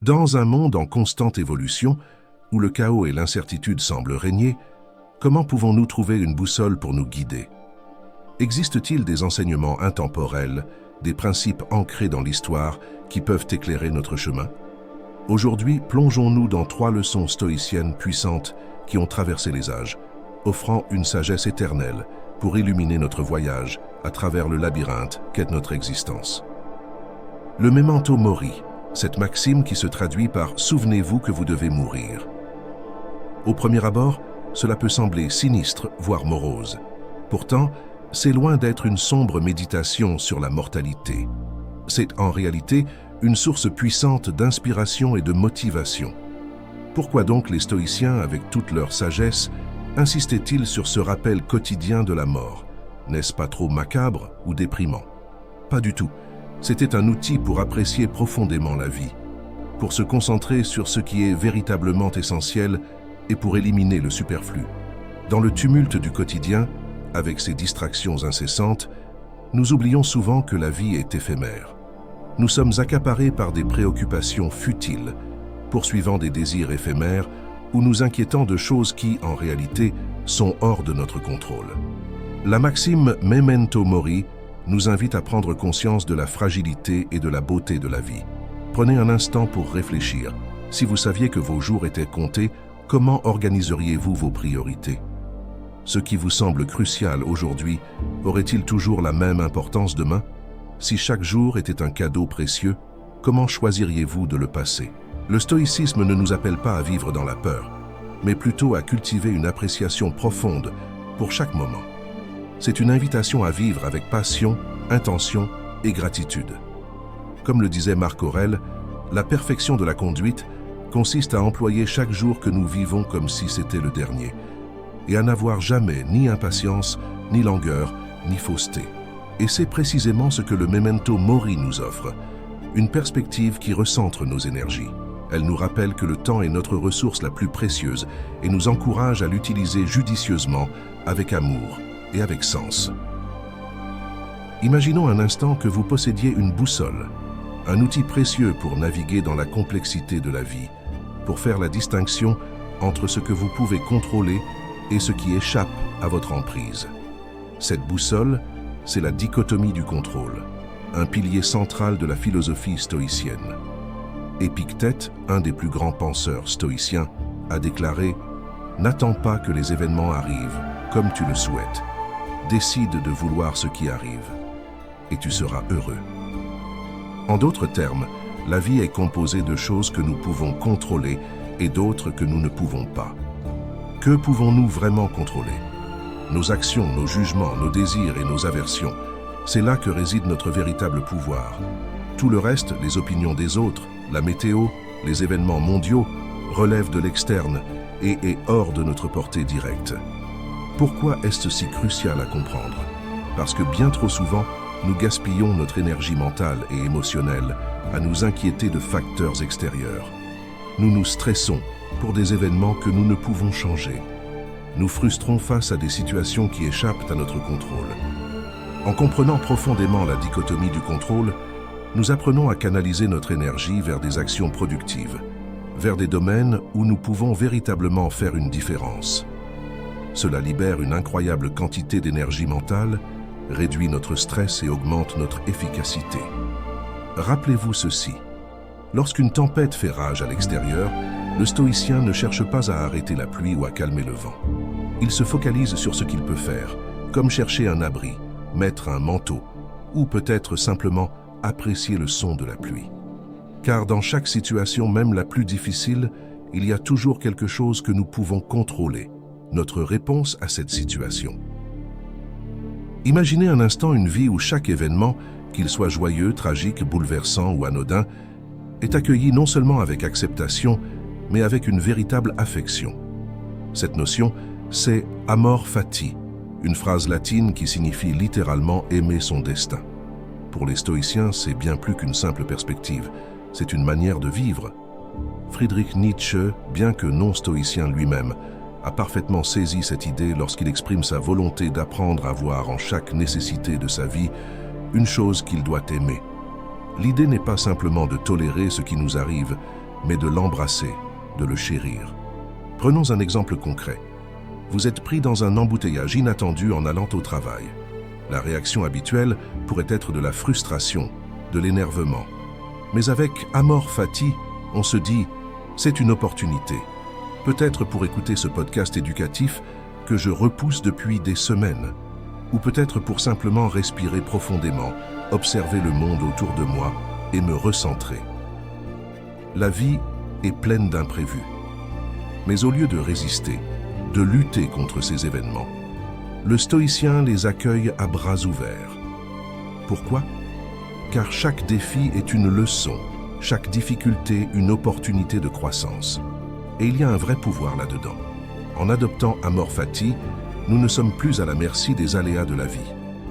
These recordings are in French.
Dans un monde en constante évolution, où le chaos et l'incertitude semblent régner, comment pouvons-nous trouver une boussole pour nous guider? Existe-t-il des enseignements intemporels, des principes ancrés dans l'histoire qui peuvent éclairer notre chemin? Aujourd'hui, plongeons-nous dans 3 leçons stoïciennes puissantes qui ont traversé les âges, offrant une sagesse éternelle pour illuminer notre voyage à travers le labyrinthe qu'est notre existence. Le memento mori, cette maxime qui se traduit par « souvenez-vous que vous devez mourir ». Au premier abord, cela peut sembler sinistre, voire morose. Pourtant, c'est loin d'être une sombre méditation sur la mortalité. C'est en réalité une source puissante d'inspiration et de motivation. Pourquoi donc les stoïciens, avec toute leur sagesse, insistaient-ils sur ce rappel quotidien de la mort? N'est-ce pas trop macabre ou déprimant? Pas du tout. C'était un outil pour apprécier profondément la vie, pour se concentrer sur ce qui est véritablement essentiel et pour éliminer le superflu. Dans le tumulte du quotidien, avec ses distractions incessantes, nous oublions souvent que la vie est éphémère. Nous sommes accaparés par des préoccupations futiles, poursuivant des désirs éphémères ou nous inquiétant de choses qui, en réalité, sont hors de notre contrôle. La maxime Memento Mori nous invite à prendre conscience de la fragilité et de la beauté de la vie. Prenez un instant pour réfléchir. Si vous saviez que vos jours étaient comptés, comment organiseriez-vous vos priorités? Ce qui vous semble crucial aujourd'hui, aurait-il toujours la même importance demain? Si chaque jour était un cadeau précieux, comment choisiriez-vous de le passer? Le stoïcisme ne nous appelle pas à vivre dans la peur, mais plutôt à cultiver une appréciation profonde pour chaque moment. C'est une invitation à vivre avec passion, intention et gratitude. Comme le disait Marc Aurèle, la perfection de la conduite consiste à employer chaque jour que nous vivons comme si c'était le dernier, et à n'avoir jamais ni impatience, ni langueur, ni fausseté. Et c'est précisément ce que le Memento Mori nous offre, une perspective qui recentre nos énergies. Elle nous rappelle que le temps est notre ressource la plus précieuse et nous encourage à l'utiliser judicieusement, avec amour et avec sens. Imaginons un instant que vous possédiez une boussole, un outil précieux pour naviguer dans la complexité de la vie, pour faire la distinction entre ce que vous pouvez contrôler et ce qui échappe à votre emprise. Cette boussole, c'est la dichotomie du contrôle, un pilier central de la philosophie stoïcienne. Épictète, un des plus grands penseurs stoïciens, a déclaré « N'attends pas que les événements arrivent comme tu le souhaites. Décide de vouloir ce qui arrive, et tu seras heureux. » En d'autres termes, la vie est composée de choses que nous pouvons contrôler et d'autres que nous ne pouvons pas. Que pouvons-nous vraiment contrôler? Nos actions, nos jugements, nos désirs et nos aversions. C'est là que réside notre véritable pouvoir. Tout le reste, les opinions des autres, la météo, les événements mondiaux, relèvent de l'externe et est hors de notre portée directe. Pourquoi est-ce si crucial à comprendre? Parce que bien trop souvent, nous gaspillons notre énergie mentale et émotionnelle à nous inquiéter de facteurs extérieurs. Nous nous stressons pour des événements que nous ne pouvons changer. Nous frustrons face à des situations qui échappent à notre contrôle. En comprenant profondément la dichotomie du contrôle, nous apprenons à canaliser notre énergie vers des actions productives, vers des domaines où nous pouvons véritablement faire une différence. Cela libère une incroyable quantité d'énergie mentale, réduit notre stress et augmente notre efficacité. Rappelez-vous ceci. Lorsqu'une tempête fait rage à l'extérieur, le stoïcien ne cherche pas à arrêter la pluie ou à calmer le vent. Il se focalise sur ce qu'il peut faire, comme chercher un abri, mettre un manteau, ou peut-être simplement apprécier le son de la pluie. Car dans chaque situation, même la plus difficile, il y a toujours quelque chose que nous pouvons contrôler, notre réponse à cette situation. Imaginez un instant une vie où chaque événement, qu'il soit joyeux, tragique, bouleversant ou anodin, est accueilli non seulement avec acceptation, mais avec une véritable affection. Cette notion, c'est « amor fati », une phrase latine qui signifie littéralement « aimer son destin ». Pour les stoïciens, c'est bien plus qu'une simple perspective, c'est une manière de vivre. Friedrich Nietzsche, bien que non stoïcien lui-même, a parfaitement saisi cette idée lorsqu'il exprime sa volonté d'apprendre à voir en chaque nécessité de sa vie une chose qu'il doit aimer. L'idée n'est pas simplement de tolérer ce qui nous arrive, mais de l'embrasser, de le chérir. Prenons un exemple concret. Vous êtes pris dans un embouteillage inattendu en allant au travail. La réaction habituelle pourrait être de la frustration, de l'énervement. Mais avec Amor Fati, on se dit « c'est une opportunité ». Peut-être pour écouter ce podcast éducatif que je repousse depuis des semaines, ou peut-être pour simplement respirer profondément, observer le monde autour de moi et me recentrer. La vie est pleine d'imprévus. Mais au lieu de résister, de lutter contre ces événements, le stoïcien les accueille à bras ouverts. Pourquoi? Car chaque défi est une leçon, chaque difficulté une opportunité de croissance. Et il y a un vrai pouvoir là-dedans. En adoptant Amor Fati, nous ne sommes plus à la merci des aléas de la vie.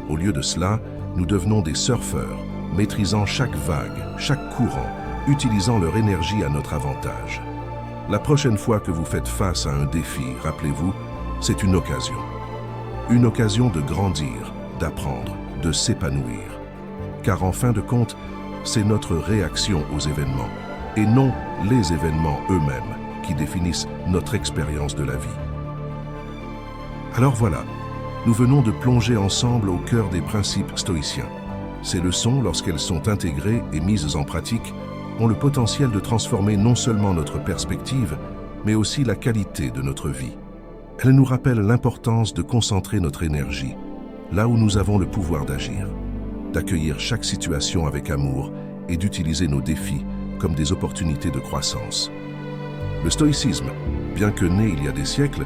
Au lieu de cela, nous devenons des surfeurs, maîtrisant chaque vague, chaque courant, utilisant leur énergie à notre avantage. La prochaine fois que vous faites face à un défi, rappelez-vous, c'est une occasion. Une occasion de grandir, d'apprendre, de s'épanouir. Car en fin de compte, c'est notre réaction aux événements, et non les événements eux-mêmes, qui définissent notre expérience de la vie. Alors voilà, nous venons de plonger ensemble au cœur des principes stoïciens. Ces leçons, lorsqu'elles sont intégrées et mises en pratique, ont le potentiel de transformer non seulement notre perspective, mais aussi la qualité de notre vie. Elles nous rappellent l'importance de concentrer notre énergie, là où nous avons le pouvoir d'agir, d'accueillir chaque situation avec amour et d'utiliser nos défis comme des opportunités de croissance. Le stoïcisme, bien que né il y a des siècles,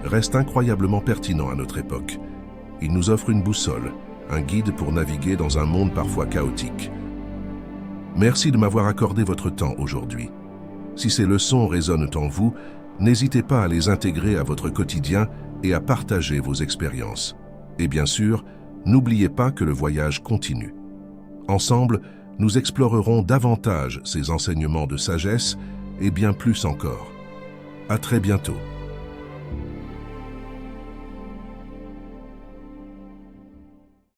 reste incroyablement pertinent à notre époque. Il nous offre une boussole, un guide pour naviguer dans un monde parfois chaotique. Merci de m'avoir accordé votre temps aujourd'hui. Si ces leçons résonnent en vous, n'hésitez pas à les intégrer à votre quotidien et à partager vos expériences. Et bien sûr, n'oubliez pas que le voyage continue. Ensemble, nous explorerons davantage ces enseignements de sagesse et bien plus encore. À très bientôt.